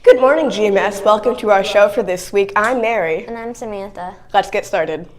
Good morning, GMS. Welcome to our show for this week. I'm Mary. And I'm Samantha. Let's get started.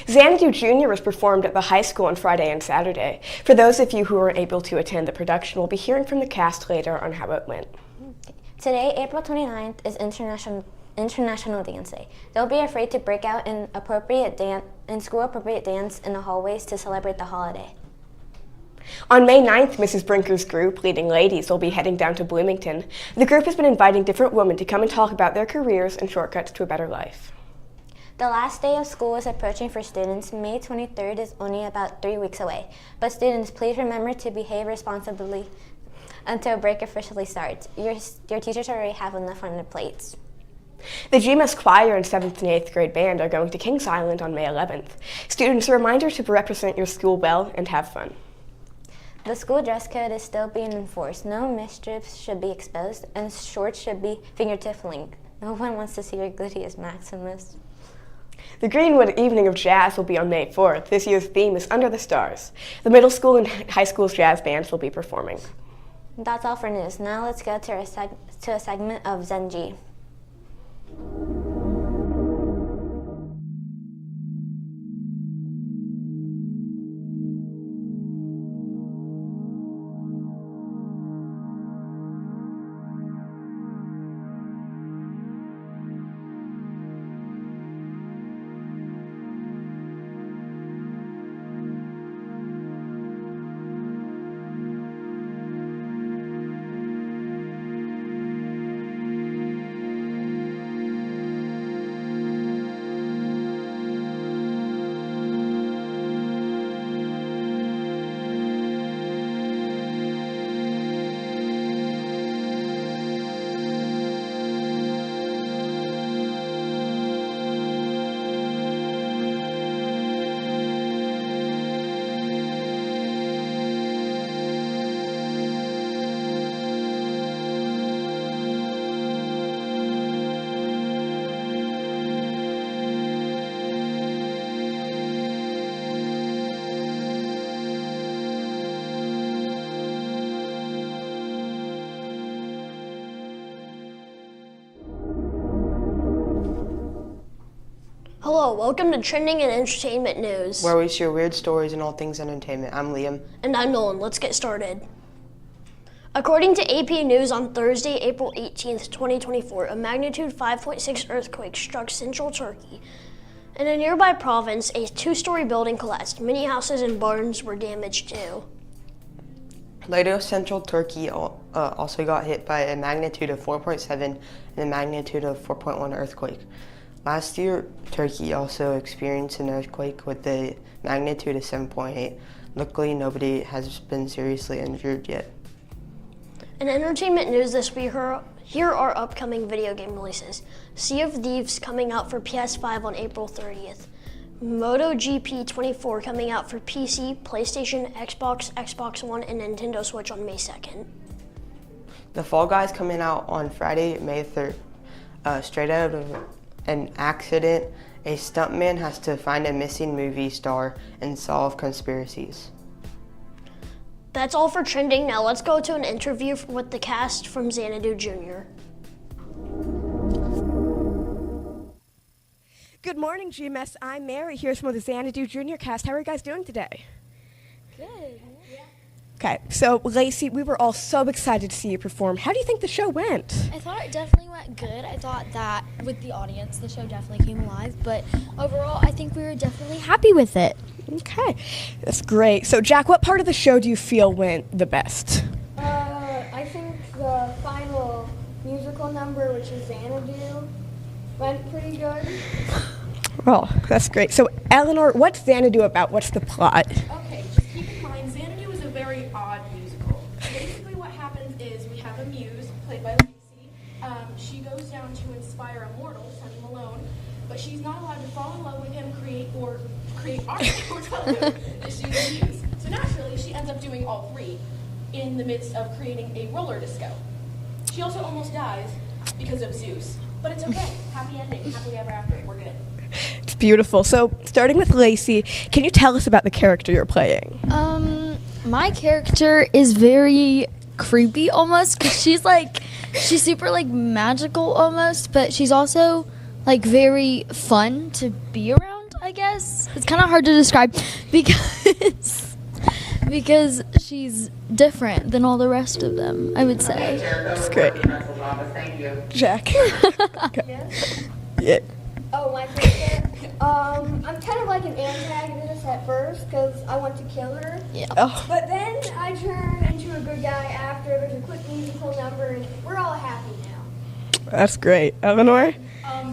Xanadu Junior was performed at the high school on Friday and Saturday. For those of you who weren't able to attend the production, we'll be hearing from the cast later on how it went. Today, April 29th, is International Dance Day. Don't be afraid to break out in school-appropriate dance in the hallways to celebrate the holiday. On May 9th, Mrs. Brinker's group, Leading Ladies, will be heading down to Bloomington. The group has been inviting different women to come and talk about their careers and shortcuts to a better life. The last day of school is approaching for students. May 23rd is only about 3 weeks away. But students, please remember to behave responsibly until break officially starts. Your teachers already have enough on their plates. The GMS Choir and 7th and 8th grade band are going to Kings Island on May 11th. Students, a reminder to represent your school well and have fun. The school dress code is still being enforced. No mischiefs should be exposed, and shorts should be fingertip length. No one wants to see your gluteus maximus. The Greenwood Evening of Jazz will be on May 4th. This year's theme is Under the Stars. The middle school and high school's jazz bands will be performing. That's all for news. Now let's go to a segment of Zenji. Hello, welcome to Trending and Entertainment News. Where we share weird stories and all things entertainment. I'm Liam. And I'm Nolan. Let's get started. According to AP News on Thursday, April 18th, 2024, a magnitude 5.6 earthquake struck central Turkey. In a nearby province, a two-story building collapsed. Many houses and barns were damaged too. Later, central Turkey also got hit by a magnitude of 4.7 and a magnitude of 4.1 earthquake. Last year, Turkey also experienced an earthquake with a magnitude of 7.8. Luckily, nobody has been seriously injured yet. In entertainment news this week, here are upcoming video game releases. Sea of Thieves coming out for PS5 on April 30th. MotoGP 24 coming out for PC, PlayStation, Xbox, Xbox One, and Nintendo Switch on May 2nd. The Fall Guys coming out on Friday, May 3rd. Straight out of an accident, a stuntman has to find a missing movie star and solve conspiracies. That's all for trending. Now let's go to an interview with the cast from Xanadu Junior. Good morning, GMS. I'm Mary. Here's from the Xanadu Junior cast. How are you guys doing today? Good. Yeah. Okay, so Lacey, we were all so excited to see you perform. How do you think the show went? I thought it definitely went good. I thought that with the audience, the show definitely came alive. But overall, I think we were definitely happy with it. Okay, that's great. So, Jack, what part of the show do you feel went the best? I think the final musical number, which is Xanadu, went pretty good. Oh, that's great. So, Eleanor, what's Xanadu about? What's the plot? Okay, just keep in mind, Xanadu is a very odd musical. Basically what happens is we have a muse, played by Lacey. She goes down to inspire a mortal, Sonny Malone, but she's not allowed to fall in love with him, create art, or tell him that she's a muse. So naturally, she ends up doing all three in the midst of creating a roller disco. She also almost dies because of Zeus, but it's okay. Happy ending, happily ever after, we're good. It's beautiful. So, starting with Lacey, can you tell us about the character you're playing? My character is very creepy almost, because she's like She's super like magical almost, but she's also like very fun to be around, I guess. It's kind of hard to describe because she's different than all the rest of them, I would say. That's great. Jack. Yeah. Oh, my favorite. I'm kind of like an antagonist at first because I want to kill her. Yeah. Oh, But then I turn into a good guy after there's a quick musical number and we're all happy now. that's great. Eleanor?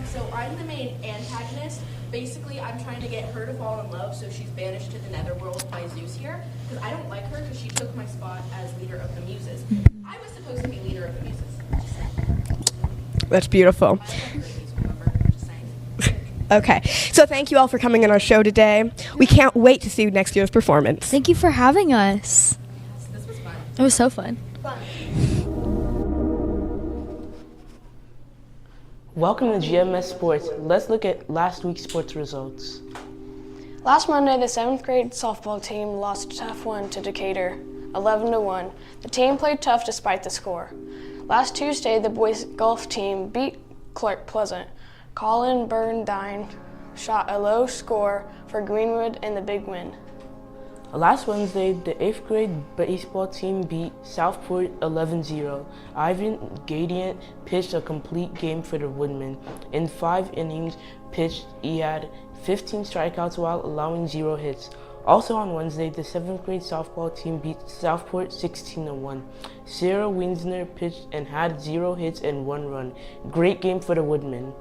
So I'm the main antagonist. Basically, I'm trying to get her to fall in love, so she's banished to the netherworld by Zeus here. Because I don't like her because she took my spot as leader of the Muses. I was supposed to be leader of the Muses. Just saying. That's beautiful. I like her musical number. Just saying. Okay, so thank you all for coming on our show today. We can't wait to see next year's performance. Thank you for having us. This was fun. It was so fun. Welcome to GMS Sports. Let's look at last week's sports results. Last Monday, the 7th grade softball team lost a tough one to Decatur, 11-1. The team played tough despite the score. Last Tuesday, the boys golf team beat Clark Pleasant. Colin Burndine shot a low score for Greenwood in the big win. Last Wednesday, the 8th grade baseball team beat Southport 11-0. Ivan Gadiant pitched a complete game for the Woodmen. In 5 innings pitched, he had 15 strikeouts while allowing 0 hits. Also on Wednesday, the 7th grade softball team beat Southport 16-1. Sarah Winsner pitched and had 0 hits and 1 run. Great game for the Woodmen.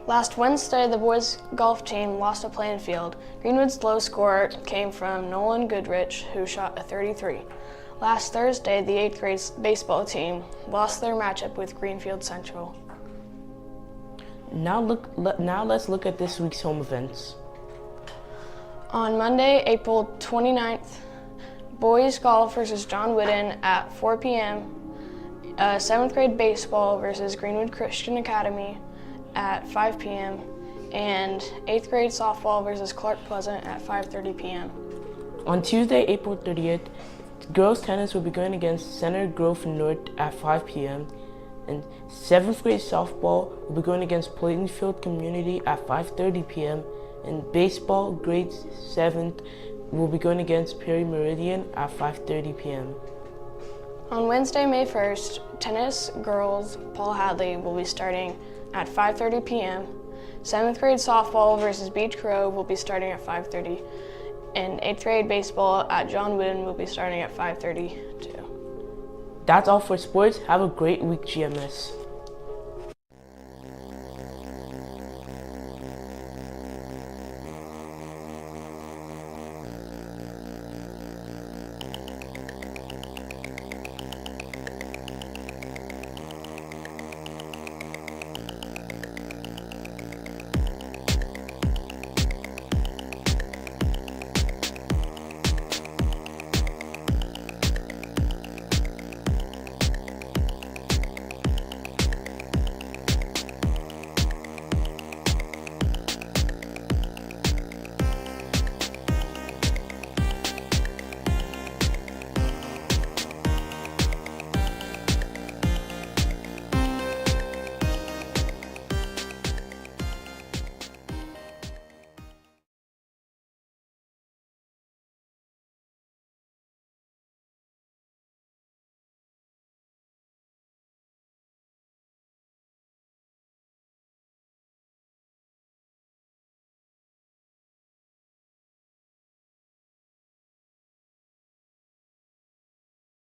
Last Wednesday, the boys golf team lost a playing field. Greenwood's low score came from Nolan Goodrich, who shot a 33. Last Thursday, the 8th grade baseball team lost their matchup with Greenfield Central. Now let's look at this week's home events. On Monday, April 29th, boys golf versus John Wooden at 4 p.m. 7th grade baseball versus Greenwood Christian Academy at 5 p.m. and 8th grade softball versus Clark Pleasant at 5:30 p.m. On Tuesday, April 30th, girls tennis will be going against Center Grove North at 5 p.m. and 7th grade softball will be going against Plainfield Community at 5:30 p.m. and baseball grades 7th will be going against Perry Meridian at 5:30 p.m. On Wednesday, May 1st, tennis girls Paul Hadley will be starting at 5:30 p.m. 7th grade softball versus Beach Grove will be starting at 5:30, and 8th grade baseball at John Wooden will be starting at 5:30 too. That's all for sports. Have a great week, GMS.